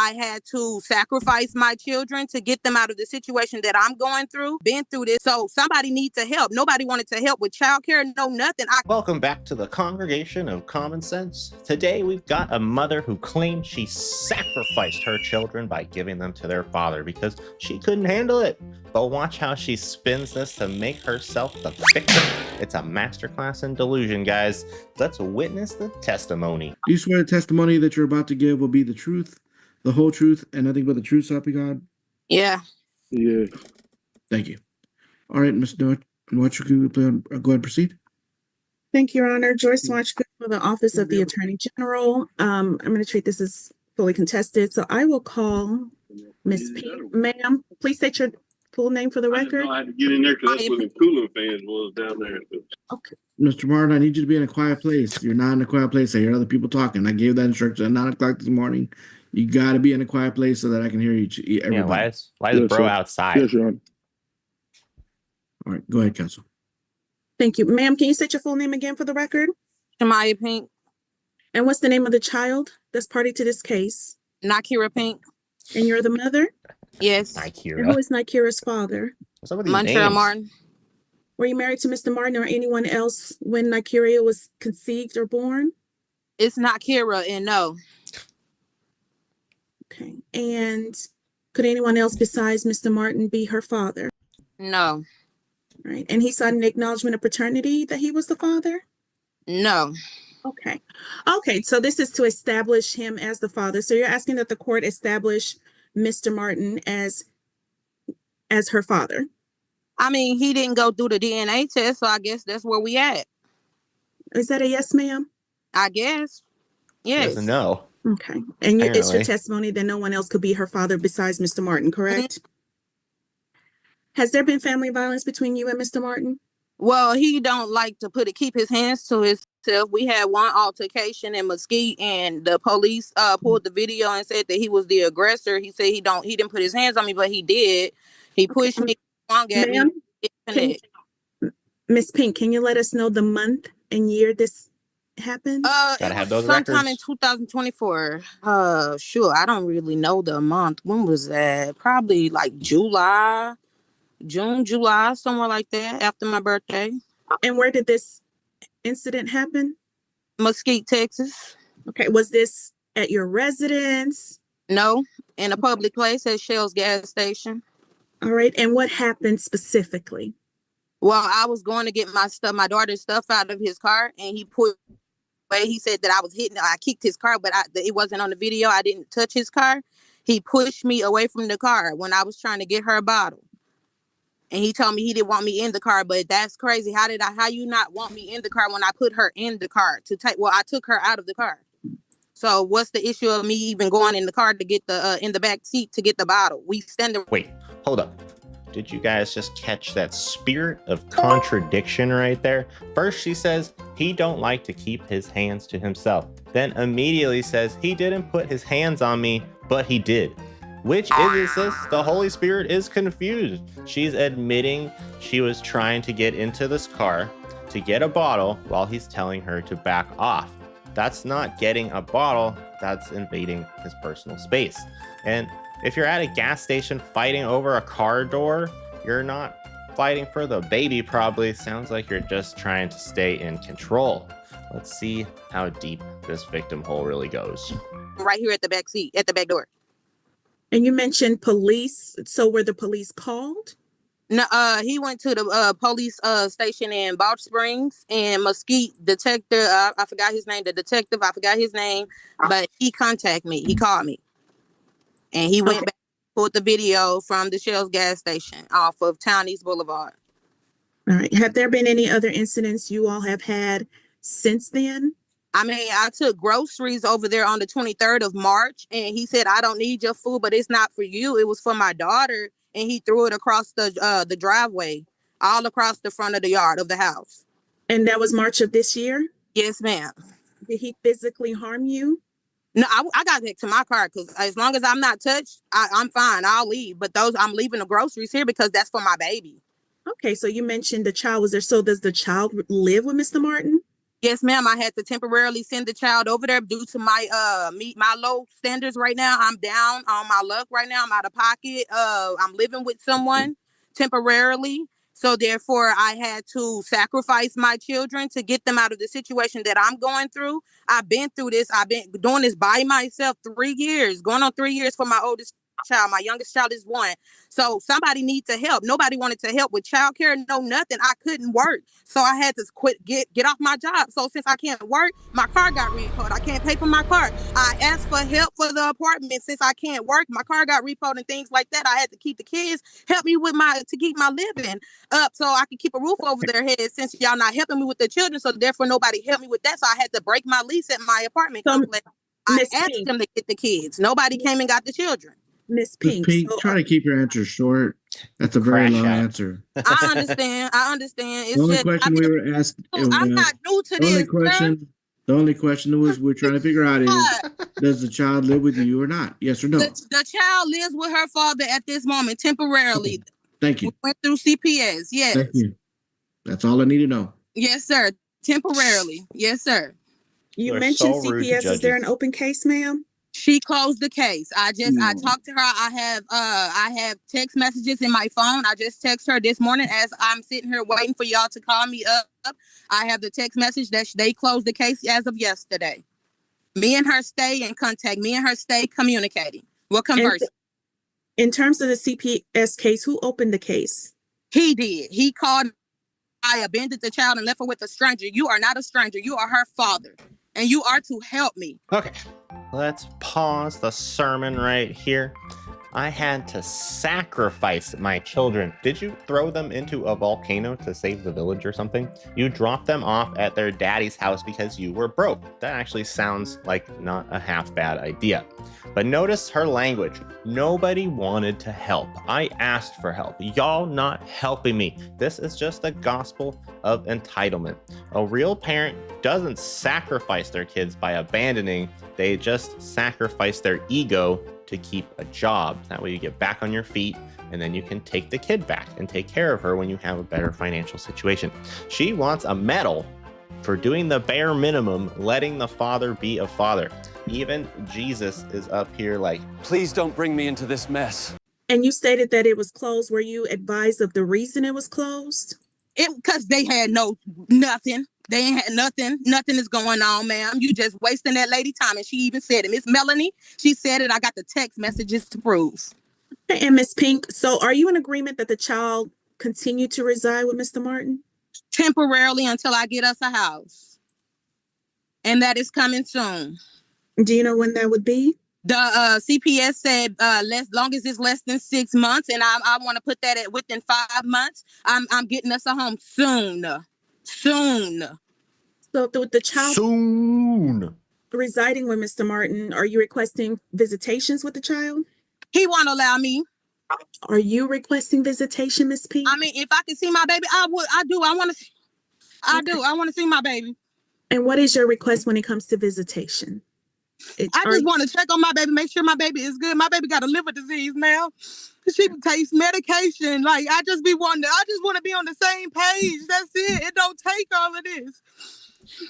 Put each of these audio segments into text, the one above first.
I had to sacrifice my children to get them out of the situation that I'm going through. Been through this. So somebody needs to help. Nobody wanted to help with childcare. No, nothing. Welcome back to the Congregation of Common Sense. Today we've got a mother who claimed she sacrificed her children by giving them to their father because she couldn't handle it. But watch how she spins this to make herself the victim. It's a masterclass in delusion, guys. Let's witness the testimony. Do you swear the testimony that you're about to give will be the truth, the whole truth, and nothing but the truth, so help you God? Yeah. Yeah. Thank you. All right, Ms. Noah, watch you go ahead and proceed. Thank you, Your Honor. Joyce Watchgood for the Office of the Attorney General. I'm going to treat this as fully contested, so I will call Ms. Pink. Ma'am, please state your full name for the record. I had to get in there because that's where the cooling fans was down there. Okay. Mr. Martin, I need you to be in a quiet place. You're not in a quiet place. I hear other people talking. I gave that instruction at 9 o'clock this morning. You got to be in a quiet place so that I can hear you. Everybody. Yeah, why is bro outside? Yes, Your Honor. All right, go ahead, counsel. Thank you. Ma'am, can you state your full name again for the record? Shamaya Pink. And what's the name of the child that's party to this case? Nakira Pink. And you're the mother? Yes. And who is Nakira's father? Montreal Martin. Were you married to Mr. Martin or anyone else when Nakira was conceived or born? It's Nakira, and no. Okay. And could anyone else besides Mr. Martin be her father? No. Right. And he signed an acknowledgement of paternity that he was the father? No. Okay. Okay. So this is to establish him as the father. So you're asking that the court establish Mr. Martin as her father? I mean, he didn't go through the DNA test, so I guess that's where we at. Is that a yes, ma'am? I guess. Yes. Yes. No. Okay. And it's your testimony that no one else could be her father besides Mr. Martin, correct? Has there been family violence between you and Mr. Martin? Well, he don't like to keep his hands to himself. We had one altercation in Mesquite, and the police pulled the video and said that he was the aggressor. He said he didn't put his hands on me, but he did. He pushed me, swung at me. Miss Pink, can you let us know the month and year this happened? Gotta have those sometime records. in 2024. Sure. I don't really know the month. When was that? Probably like June, July, somewhere like that, after my birthday. And where did this incident happen? Mesquite, Texas. Okay. Was this at your residence? No, in a public place at Shell's gas station. All right. And what happened specifically? Well, I was going to get my daughter's stuff out of his car, and he put away. He said that I kicked his car, but it wasn't on the video. I didn't touch his car. He pushed me away from the car when I was trying to get her a bottle. And he told me he didn't want me in the car, but that's crazy. How you not want me in the car when I put her in the car I took her out of the car. So what's the issue of me even going in the car to get in the back seat to get the bottle? Wait, hold up. Did you guys just catch that spirit of contradiction right there? First, she says he don't like to keep his hands to himself. Then immediately says he didn't put his hands on me, but he did. Which is it, sis? The Holy Spirit is confused. She's admitting she was trying to get into this car to get a bottle while he's telling her to back off. That's not getting a bottle, that's invading his personal space. And if you're at a gas station fighting over a car door, you're not fighting for the baby probably. Sounds like you're just trying to stay in control. Let's see how deep this victim hole really goes. Right here at the back seat, at the back door. And you mentioned police. So were the police called? No, he went to the police station in Balch Springs, and Mesquite detective, I forgot his name, but he contacted me. He called me. And he went back and pulled the video from the Shell's gas station off of Town East Boulevard. All right. Have there been any other incidents you all have had since then? I mean, I took groceries over there on the 23rd of March, and he said, I don't need your food, but it's not for you. It was for my daughter. And he threw it across the driveway, all across the front of the yard of the house. And that was March of this year? Yes, ma'am. Did he physically harm you? No, I got back to my car because as long as I'm not touched, I'm fine. I'll leave. But I'm leaving the groceries here because that's for my baby. Okay, so you mentioned the child was there. So does the child live with Mr. Martin? Yes, ma'am. I had to temporarily send the child over there due to my low standards right now. I'm down on my luck right now. I'm out of pocket. I'm living with someone temporarily. So therefore I had to sacrifice my children to get them out of the situation that I'm going through. I've been through this. I've been doing this by myself 3 years, going on 3 years for my oldest child. My youngest child is 1. So somebody needs to help. Nobody wanted to help with childcare, no nothing. I couldn't work. So I had to get off my job. So since I can't work, my car got repoed. I can't pay for my car. I asked for help for the apartment since I can't work. My car got repoed and things like that. I had to keep the kids, help me with to keep my living up so I could keep a roof over their heads since y'all not helping me with the children. So therefore nobody helped me with that. So I had to break my lease at my apartment complex. I Miss asked Pink, them to get the kids. Nobody came and got the children. Miss Miss Pink. Pink, So, try to keep your answer short. That's a very Crash long out. answer. I understand. I understand. The It's only just question we were asked, I'm not new to this. the only question was we're trying to figure out is, does the child live with you or not? Yes or no? The child lives with her father at this moment temporarily. Okay. Thank you. We went through CPS. Yes. Thank you. That's all I need to know. Yes, sir. Temporarily. Yes, sir. you You're mentioned so rude to CPS. Is there an judges. open case, ma'am? She closed the case. I talked to her. I have text messages in my phone. I just text her this morning as I'm sitting here waiting for y'all to call me up. I have the text message that they closed the case as of yesterday. Me and her stay in contact. Me and her stay communicating. We're conversing. In terms of the CPS case, who opened the case? He did. He called. I abandoned the child and left her with a stranger. You are not a stranger. You are her father. And you are to help me. Okay, let's pause the sermon right here. I had to sacrifice my children. Did you throw them into a volcano to save the village or something? You dropped them off at their daddy's house because you were broke. That actually sounds like not a half bad idea. But notice her language. Nobody wanted to help. I asked for help. Y'all not helping me. This is just the gospel of entitlement. A real parent doesn't sacrifice their kids by abandoning. They just sacrifice their ego to keep a job. That way you get back on your feet and then you can take the kid back and take care of her when you have a better financial situation. She wants a medal for doing the bare minimum, letting the father be a father. Even Jesus is up here like, please don't bring me into this mess. And you stated that it was closed. Were you advised of the reason it was closed? Because they had nothing. They ain't had nothing. Nothing is going on, ma'am. You just wasting that lady time. And she even said it. Miss Melanie, she said it. I got the text messages to prove. And Miss Pink, so are you in agreement that the child continue to reside with Mr. Martin? Temporarily until I get us a house. And that is coming soon. Do you know when that would be? The CPS said long as it's less than 6 months, and I want to put that at within 5 months. I'm getting us a home soon. So with the child soon residing with Mr. Martin, are you requesting visitations with the child? He won't allow me. Are you requesting visitation, Miss Pink? I mean, if I could see my baby, I would. I do. I want to. I do. I want to see my baby. And what is your request when it comes to visitation? I just want to check on my baby, make sure my baby is good. My baby got a liver disease now. She takes medication. Like I just want to be on the same page. That's it. It don't take all of this.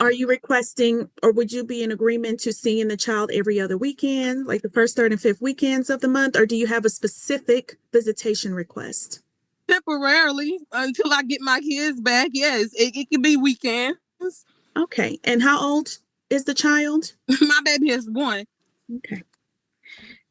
Are you requesting, or would you be in agreement to seeing the child every other weekend, like the first, third, and fifth weekends of the month? Or do you have a specific visitation request? Temporarily, until I get my kids back. Yes, it could be weekends. Okay. And how old is the child? My baby is 1. Okay.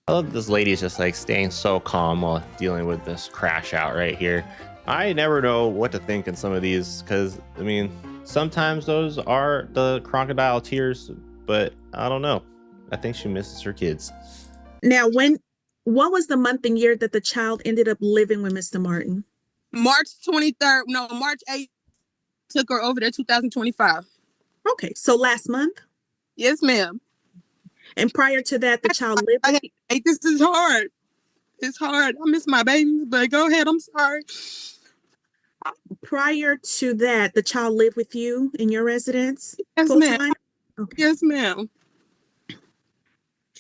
I love this lady is just like staying so calm while dealing with this crash out right here. I never know what to think in some of these because, I mean, sometimes those are the crocodile tears, but I don't know. I think she misses her kids. Now, what was the month and year that the child ended up living with Mr. Martin? March 8th. Took her over there 2025. Okay, so last month? Yes, ma'am. And prior to that, the child lived with you? Hey, this is hard. It's hard. I miss my babies, but go ahead. I'm sorry. Prior to that, the child lived with you in your residence? Yes, full-time? ma'am. Okay. Yes, ma'am.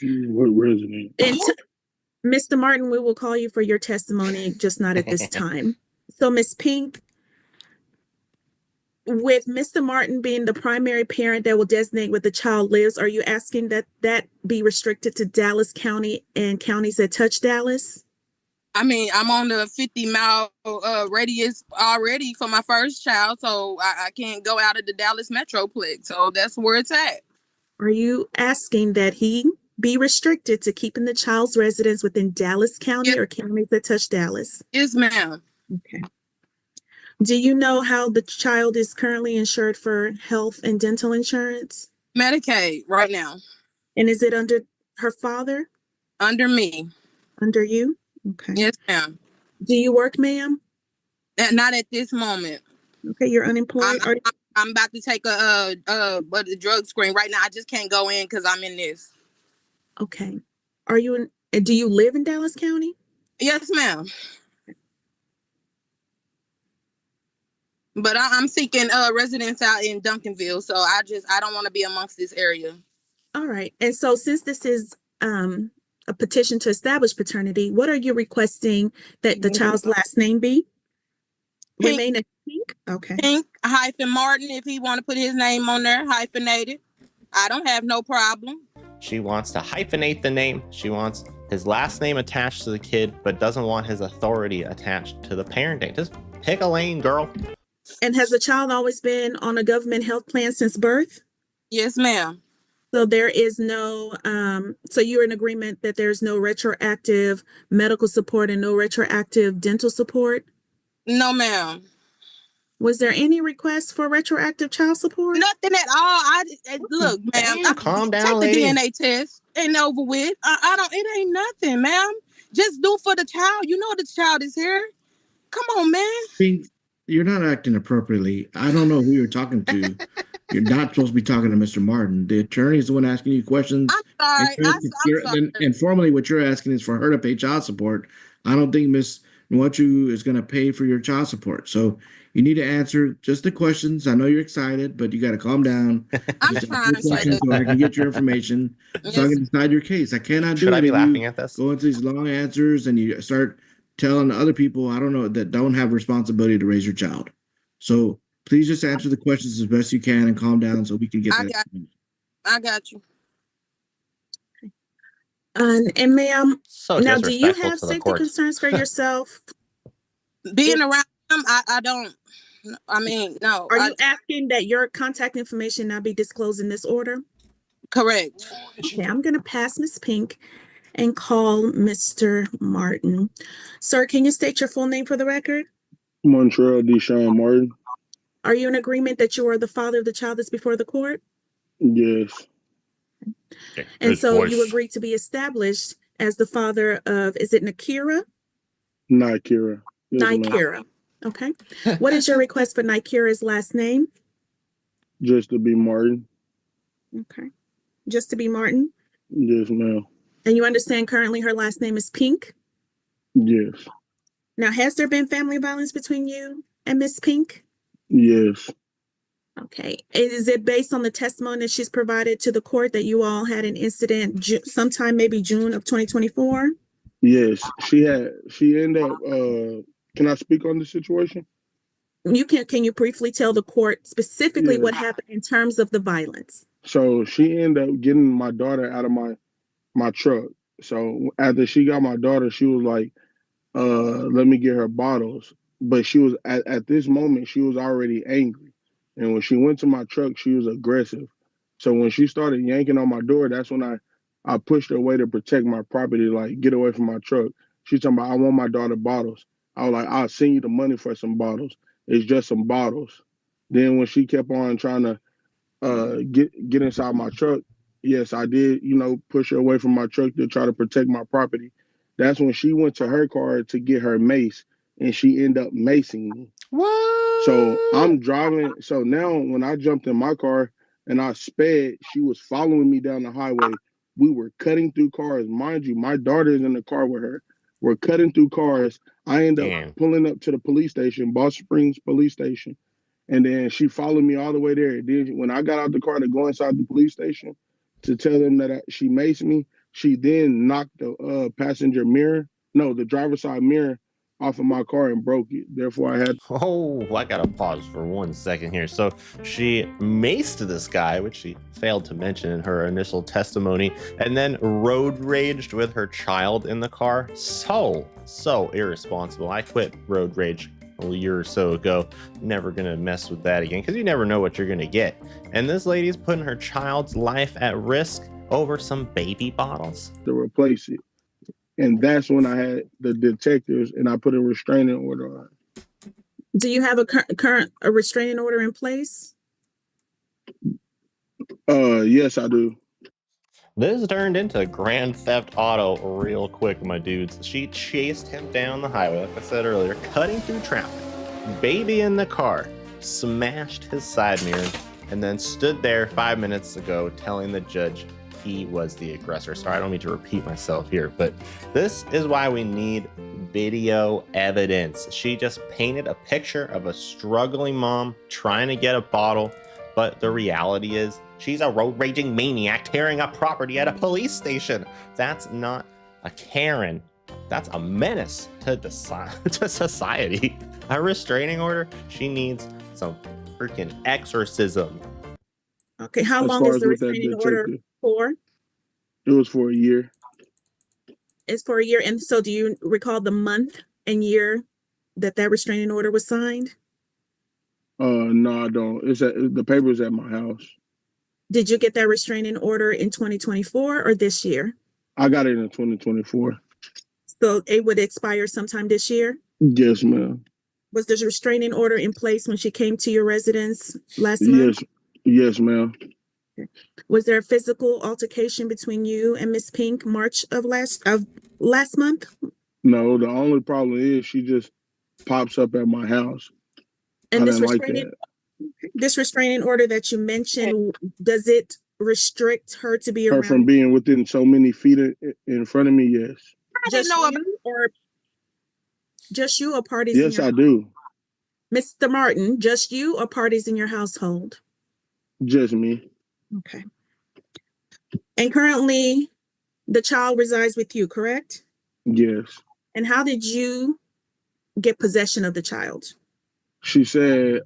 What resident? And Mr. Martin, we will call you for your testimony, just not at this time. So, Ms. Pink, With Mr. Martin being the primary parent that will designate where the child lives, are you asking that that be restricted to Dallas County and counties that touch Dallas? I mean, I'm on the 50-mile radius already for my first child, so I can't go out of the Dallas Metroplex. So that's where it's at. Are you asking that he be restricted to keeping the child's residence within Dallas County Yes, or counties that touch Dallas? yes, ma'am. Okay. Do you know how the child is currently insured for health and dental insurance? Medicaid right now. And is it under her father? Under me. Under you? Okay. Yes, ma'am. Do you work, ma'am? Not at this moment. Okay, you're I'm unemployed. I'm about to take a drug screen right now. I just can't go in because I'm in this. Okay. Are you in, do you live in Dallas County? Yes, ma'am. But I'm seeking residence out in Duncanville, so I don't want to be amongst this area. All right. And so since this is a petition to establish paternity, what are you requesting that the child's last name be? Pink, Remain as Pink? Okay. Pink hyphen Martin, if he want to put his name on there, hyphenated. I don't have no problem. She wants to hyphenate the name. She wants his last name attached to the kid, but doesn't want his authority attached to the parenting. Just pick a lane, girl. And has the child always been on a government health plan since birth? Yes, ma'am. So there is no, so you're in agreement that there's no retroactive medical support and no retroactive dental support? No, ma'am. Was there any request for retroactive child support? Nothing at all. Look, ma'am. Damn, calm down, take lady. the DNA test. Ain't over with. I don't. It ain't nothing, ma'am. Just do for the child. You know the child is here. Come on, man. Pink, you're not acting appropriately. I don't know who you're talking to. You're not supposed to be talking to Mr. Martin. The attorney is the one asking you questions. I'm sorry. I'm sorry. And formally, what you're asking is for her to pay child support. I don't think Miss Nwachu is going to pay for your child support. So you need to answer just the questions. I know you're excited, but you got to calm down. I'm Just trying to questions so I can get your information, so I can decide your case. I cannot do Should it. I be if laughing you at this? go into these long answers and you start telling other people, I don't know, that don't have responsibility to raise your child. So please just answer the questions as best you can and calm down so we can get that. I got you. And ma'am, So now do you disrespectful have to the safety courts. concerns for yourself? Being around him, I don't. I mean, no. Are you asking that your contact information not be disclosed in this order? Correct. Okay, I'm going to pass Ms. Pink and call Mr. Martin. Sir, can you state your full name for the record? Montreal Deshaun Martin. Are you in agreement that you are the father of the child that's before the court? Yes. And so you agree to be established as the father of, is it Nakira? Nikira. Yes, ma'am. Nikira. Okay. What is your request for Nikira's last name? Just to be Martin. Okay. Just to be Martin? Yes, ma'am. And you understand currently her last name is Pink? Yes. Now, has there been family violence between you and Miss Pink? Yes. Okay. Is it based on the testimony that she's provided to the court that you all had an incident sometime maybe June of 2024? Yes. She ended up, can I speak on the situation? Can you briefly tell the court specifically Yeah. what happened in terms of the violence? So she ended up getting my daughter out of my truck. So after she got my daughter, she was like, let me get her bottles. But she was at this moment, she was already angry. And when she went to my truck, she was aggressive. So when she started yanking on my door, that's when I pushed her away to protect my property, like get away from my truck. She's talking about, I want my daughter bottles. I was like, I'll send you the money for some bottles. It's just some bottles. Then when she kept on trying to get inside my truck, yes, I did, push her away from my truck to try to protect my property. That's when she went to her car to get her mace, and she ended up macing me. What? So I'm driving. So now when I jumped in my car and I sped, she was following me down the highway. We were cutting through cars. Mind you, my daughter's in the car with her. We're cutting through cars. I end up pulling up to the police station, Boss Springs Police Station. And then she followed me all the way there. Then when I got out the car to go inside the police station to tell them that she maced me, she then knocked the passenger mirror, no, the driver's side mirror off of my car and broke it. Therefore, I had. Oh, I gotta pause for 1 second here. So she maced this guy, which she failed to mention in her initial testimony, and then road raged with her child in the car. So irresponsible. I quit road rage a year or so ago. Never gonna mess with that again, because you never know what you're gonna get. And this lady's putting her child's life at risk over some baby bottles. To replace it. And that's when I had the detectives and I put a restraining order on. Do you have a current restraining order in place? Yes, I do. This turned into Grand Theft Auto real quick, my dudes. She chased him down the highway, like I said earlier, cutting through traffic, baby in the car, smashed his side mirror, and then stood there 5 minutes ago telling the judge he was the aggressor. Sorry, I don't mean to repeat myself here, but this is why we need video evidence. She just painted a picture of a struggling mom trying to get a bottle, but the reality is she's a road raging maniac tearing up property at a police station. That's not a Karen. That's a menace to society. A restraining order? She needs some freaking exorcism. Okay, how As long far is as the with that restraining order detective, for? it was for a year. It's for a year. And so do you recall the month and year that restraining order was signed? No, I don't. The paper's at my house. Did you get that restraining order in 2024 or this year? I got it in 2024. So it would expire sometime this year? Yes, ma'am. Was this restraining order in place when she came to your residence last month? Yes, ma'am. Was there a physical altercation between you and Miss Pink March of last month? No, the only problem is she just pops up at my house. And I this didn't like restraining that. this restraining order that you mentioned, does it restrict her to be Her around from being within so many feet in front of me, yes. I didn't know about just you or parties in Yes, your I do. Mr. Martin, just you or parties in your household? Just me. Okay. And currently the child resides with you, correct? Yes. And how did you get possession of the child? She said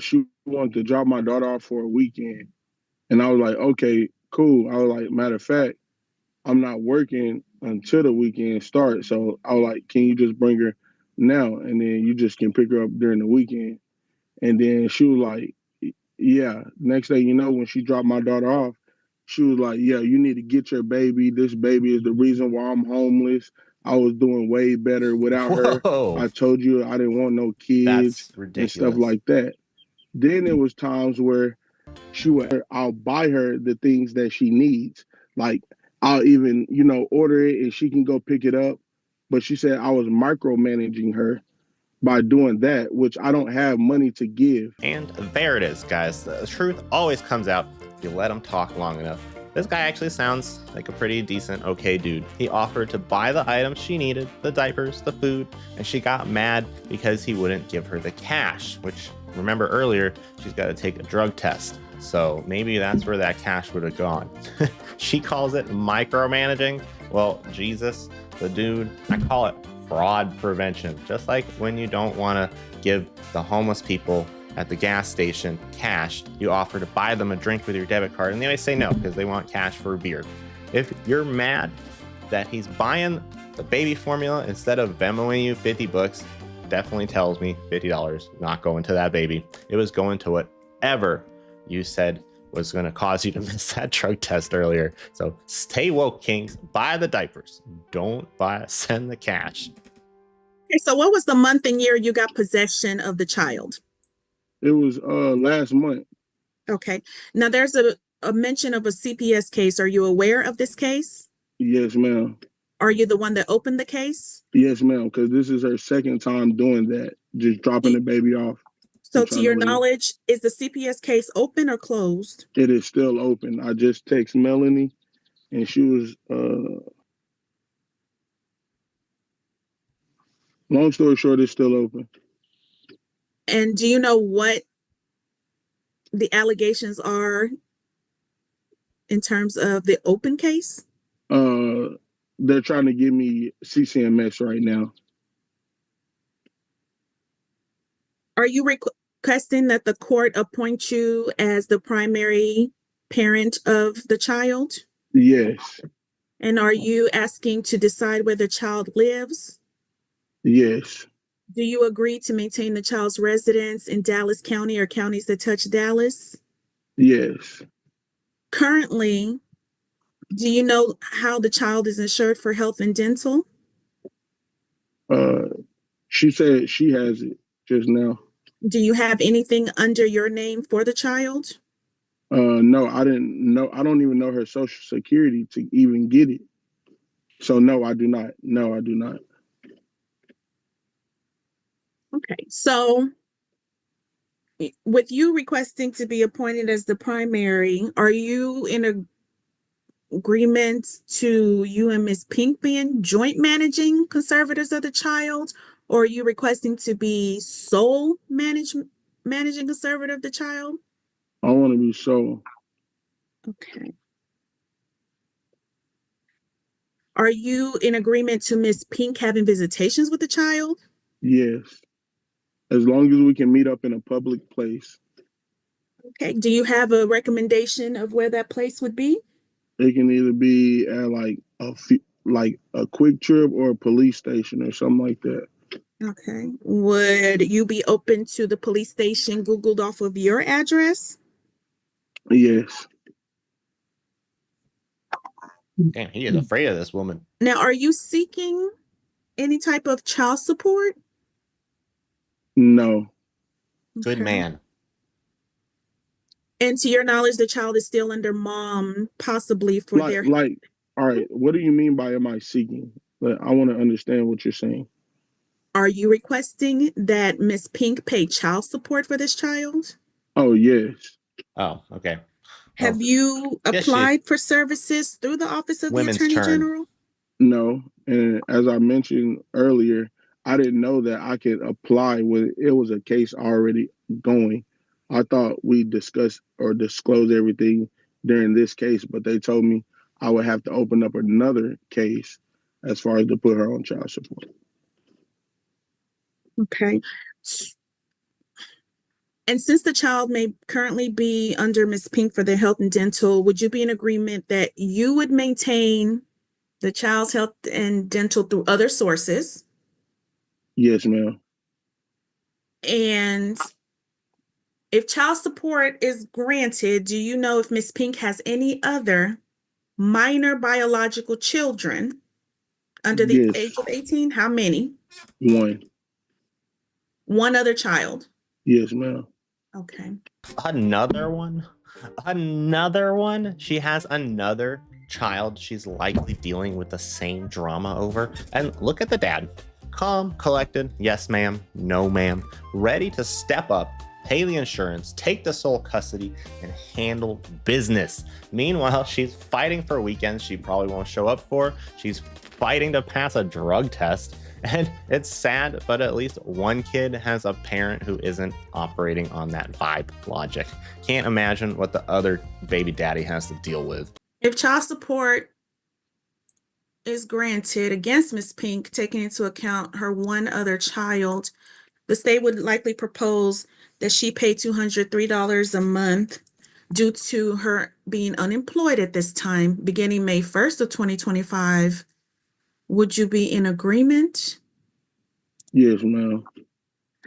she wanted to drop my daughter off for a weekend. And I was like, okay, cool. I was like, matter of fact, I'm not working until the weekend starts. So I was like, can you just bring her now? And then you just can pick her up during the weekend. And then she was like, yeah. Next thing you know, when she dropped my daughter off, she was like, yeah, you need to get your baby. This baby is the reason why I'm homeless. I was doing way better without her. Whoa, I told you I didn't want no kids that's and stuff ridiculous. like that. Then there was times where I'll buy her the things that she needs. Like I'll even, order it and she can go pick it up. But she said I was micromanaging her by doing that, which I don't have money to give. And there it is, guys. The truth always comes out if you let them talk long enough. This guy actually sounds like a pretty decent, okay dude. He offered to buy the items she needed, the diapers, the food, and she got mad because he wouldn't give her the cash, which, remember earlier, she's got to take a drug test. So maybe that's where that cash would have gone. She calls it micromanaging. Well, Jesus, the dude, I call it fraud prevention. Just like when you don't want to give the homeless people at the gas station cash, you offer to buy them a drink with your debit card, and they always say no because they want cash for a beer. If you're mad that he's buying the baby formula instead of Venmoing you 50 bucks, definitely tells me $50 not going to that baby. It was going to whatever you said was going to cause you to miss that drug test earlier. So stay woke, kings. Buy the diapers. Don't send the cash. Okay, so what was the month and year you got possession of the child? It was last month. Okay. Now there's a mention of a CPS case. Are you aware of this case? Yes, ma'am. Are you the one that opened the case? Yes, ma'am, because this is her second time doing that, just dropping the baby off. So to your knowledge, is the CPS case open or closed? It is still open. I just text Melanie and she was, long story short, it's still open. And do you know what the allegations are in terms of the open case? They're trying to give me CCMS right now. Are you requesting that the court appoint you as the primary parent of the child? Yes. And are you asking to decide where the child lives? Yes. Do you agree to maintain the child's residence in Dallas County or counties that touch Dallas? Yes. Currently, do you know how the child is insured for health and dental? Uh, she said she has it just now. Do you have anything under your name for the child? No, I didn't know. I don't even know her social security to even get it. So no, I do not. No, I do not. Okay, so with you requesting to be appointed as the primary, are you in agreement to you and Ms. Pink being joint managing conservators of the child? Or are you requesting to be sole managing conservator of the child? I want to be sole. Okay. Are you in agreement to Ms. Pink having visitations with the child? Yes, as long as we can meet up in a public place. Okay. Do you have a recommendation of where that place would be? It can either be at like a quick trip or a police station or something like that. Okay. Would you be open to the police station Googled off of your address? Yes. Damn, he is afraid of this woman. Now, are you seeking any type of child support? No. Good Okay. man. And to your knowledge, the child is still under mom, possibly for their. All right. What do you mean by am I seeking? But I want to understand what you're saying. Are you requesting that Miss Pink pay child support for this child? Oh, yes. Oh, okay. Have Oh, you yes, she- applied for services through the Office of the Women's Attorney turn. General? No. And as I mentioned earlier, I didn't know that I could apply when it was a case already going. I thought we discussed or disclosed everything during this case, but they told me I would have to open up another case as far as to put her on child support. Okay. And since the child may currently be under Miss Pink for their health and dental, would you be in agreement that you would maintain the child's health and dental through other sources? Yes, ma'am. And if child support is granted, do you know if Miss Pink has any other minor biological children under the Yes. age of 18? How many? One. One other child. Yes, ma'am. Okay. Another one? Another one? She has another child she's likely dealing with the same drama over. And look at the dad. Calm, collected, yes ma'am, no ma'am, ready to step up, pay the insurance, take the sole custody, and handle business. Meanwhile, she's fighting for weekends she probably won't show up for. She's fighting to pass a drug test. And it's sad, but at least one kid has a parent who isn't operating on that vibe logic. Can't imagine what the other baby daddy has to deal with. If child support is granted against Miss Pink, taking into account her one other child, the state would likely propose that she pay $203 a month due to her being unemployed at this time, beginning May 1st of 2025. Would you be in agreement? Yes, ma'am.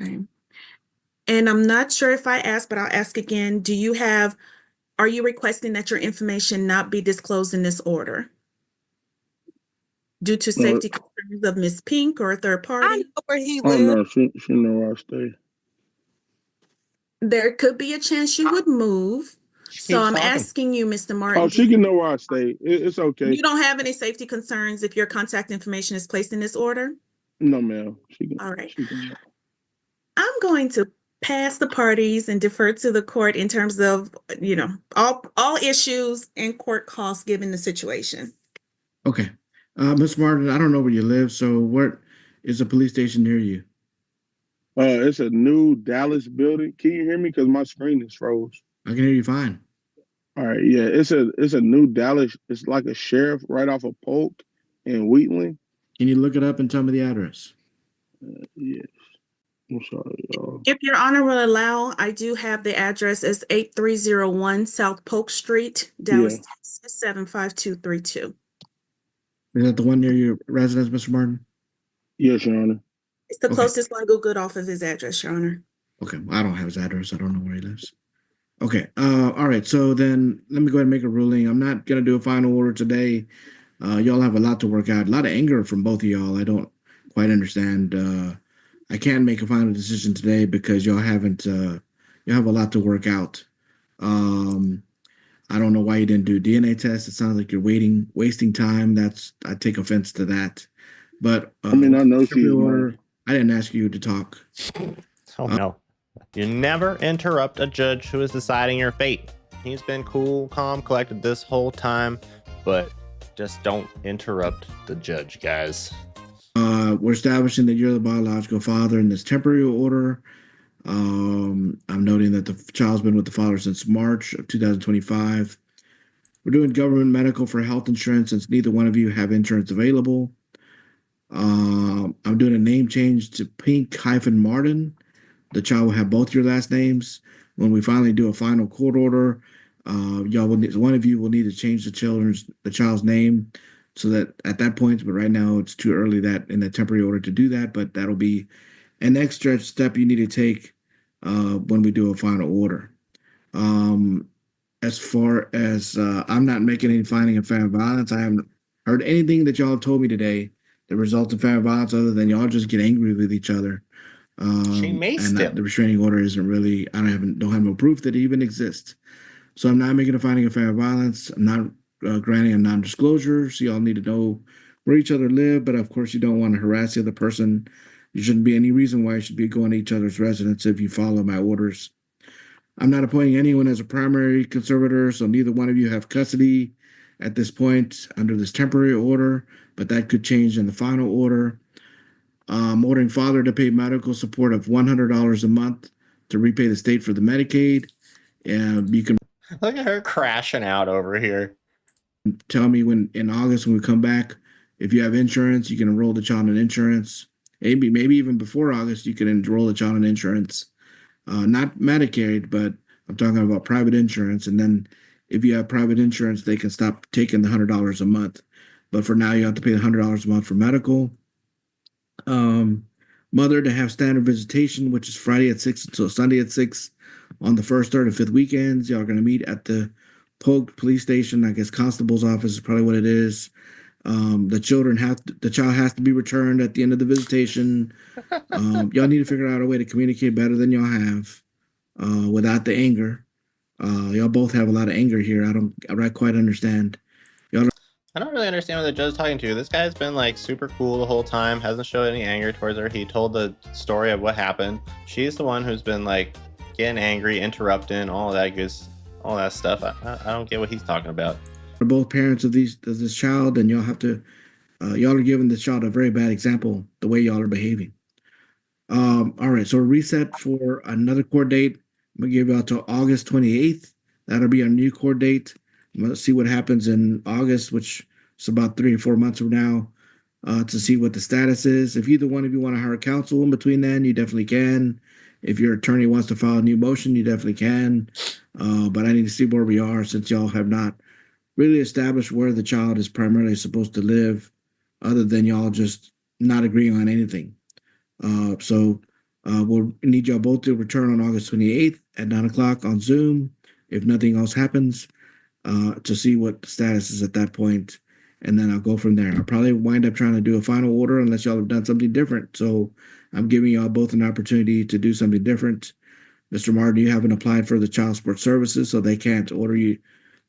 Okay. And I'm not sure if I asked, but I'll ask again. Are you requesting that your information not be disclosed in this order due to No, safety concerns of Miss Pink or a third I party? know where he oh lives. no, she know where I stay. There could be a chance you would move. She So keeps I'm talking. asking you, Mr. Martin, Oh, she can know where I stay. It's okay. you don't have any safety concerns if your contact information is placed in this order? No, ma'am. She can. All right. She can. I'm going to pass the parties and defer to the court in terms of, all issues and court costs given the situation. Okay. Ms. Martin, I don't know where you live, so what is a police station near you? It's a new Dallas building. Can you hear me? Because my screen is froze. I can hear you fine. All right, yeah, it's a new Dallas. It's like a sheriff right off of Polk and Wheatland. Can you look it up and tell me the address? Yes. I'm sorry, y'all. If Your Honor will allow, I do have the address as 8301 South Polk Street, Dallas, Texas, 75232. Is that the one near your residence, Mr. Martin? Yes, Your Honor. It's the Okay. closest one Googled off of his address, Your Honor. Okay, well, I don't have his address. I don't know where he lives. Okay. All right. So then let me go ahead and make a ruling. I'm not gonna do a final order today. Y'all have a lot to work out. A lot of anger from both of y'all. I don't quite understand. I can't make a final decision today because y'all haven't. You have a lot to work out. I don't know why you didn't do DNA tests. It sounds like you're wasting time. I take offense to that. But I mean, I know she's mine. I didn't ask you to talk. Oh no. You never interrupt a judge who is deciding your fate. He's been cool, calm, collected this whole time, but just don't interrupt the judge, guys. We're establishing that you're the biological father in this temporary order. I'm noting that the child's been with the father since March of 2025. We're doing government medical for health insurance since neither one of you have insurance available. I'm doing a name change to Pink-Martin. The child will have both your last names. When we finally do a final court order, one of you will need to change the child's name so that at that point, but right now it's too early that in the temporary order to do that, but that'll be an extra step you need to take when we do a final order. As far as I'm not making any finding of family violence, I haven't heard anything that y'all have told me today that results in family violence other than y'all just get angry with each other. She maced him. The restraining order isn't really. I don't have no proof that it even exists. So I'm not making a finding of family violence. I'm not granting a non-disclosure. So y'all need to know where each other live. But of course, you don't want to harass the other person. There shouldn't be any reason why you should be going to each other's residence if you follow my orders. I'm not appointing anyone as a primary conservator, so neither one of you have custody at this point under this temporary order, but that could change in the final order. Ordering father to pay medical support of $100 a month to repay the state for the Medicaid. You can Look at her crashing out over here. tell me when in August when we come back, if you have insurance, you can enroll the child in insurance. Maybe even before August, you can enroll the child in insurance. Not Medicaid, but I'm talking about private insurance. And then if you have private insurance, they can stop taking the $100 a month. But for now, you have to pay the $100 a month for medical. Mother to have standard visitation, which is Friday at 6 until Sunday at 6 on the first, third, and fifth weekends. Y'all are going to meet at the Polk Police Station. I guess constable's office is probably what it is. The child has to be returned at the end of the visitation. Y'all need to figure out a way to communicate better than y'all have without the anger. Y'all both have a lot of anger here. I quite understand. I don't really understand what the judge is talking to. This guy's been like super cool the whole time, hasn't showed any anger towards her. He told the story of what happened. She's the one who's been like getting angry, interrupting, all that stuff. I don't get what he's talking about. For both parents of this child, and y'all are giving this child a very bad example the way y'all are behaving. All right, so reset for another court date. I'm gonna give y'all till August 28th. That'll be our new court date. I'm gonna see what happens in August, which is about 3 or 4 months from now, to see what the status is. If either one of you want to hire counsel in between then, you definitely can. If your attorney wants to file a new motion, you definitely can. But I need to see where we are since y'all have not really established where the child is primarily supposed to live, other than y'all just not agreeing on anything. So we'll need y'all both to return on August 28th at 9 o'clock on Zoom, if nothing else happens, to see what the status is at that point, and then I'll go from there. I'll probably wind up trying to do a final order unless y'all have done something different. So I'm giving y'all both an opportunity to do something different. Mr. Martin, you haven't applied for the child support services, so they can't order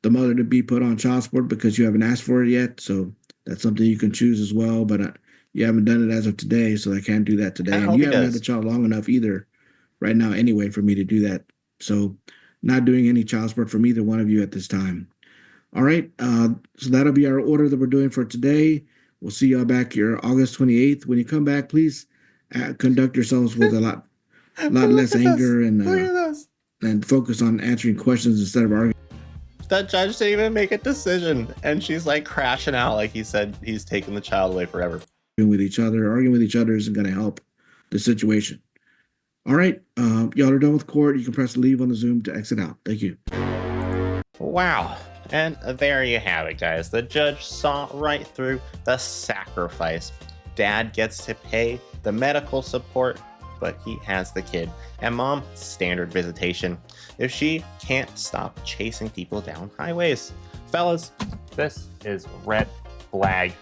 the mother to be put on child support because you haven't asked for it yet. So that's something you can choose as well, but you haven't done it as of today, so I can't do that today. And you haven't had the child long enough either right now anyway for me to do that. So not doing any child support from either one of you at this time. All right, so that'll be our order that we're doing for today. We'll see y'all back here August 28th. When you come back, please conduct yourselves with a lot less anger and focus on answering questions instead of arguing. That judge didn't even make a decision, and she's like crashing out like he said he's taking the child away forever. With each other. Arguing with each other isn't going to help the situation. All right, y'all are done with court. You can press leave on the Zoom to exit out. Thank you. Wow. And there you have it, guys. The judge saw right through the sacrifice. Dad gets to pay the medical support, but he has the kid. And mom, standard visitation. If she can't stop chasing people down highways. Fellas, this is red flag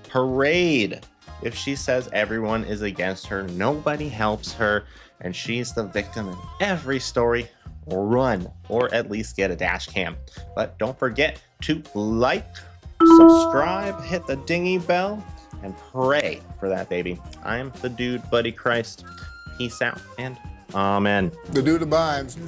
parade. If she says everyone is against her, nobody helps her, and she's the victim in every story, run, or at least get a dash cam. But don't forget to like, subscribe, hit the dingy bell, and pray for that baby. I'm the dude, Buddy Christ. Peace out and amen. The dude abides.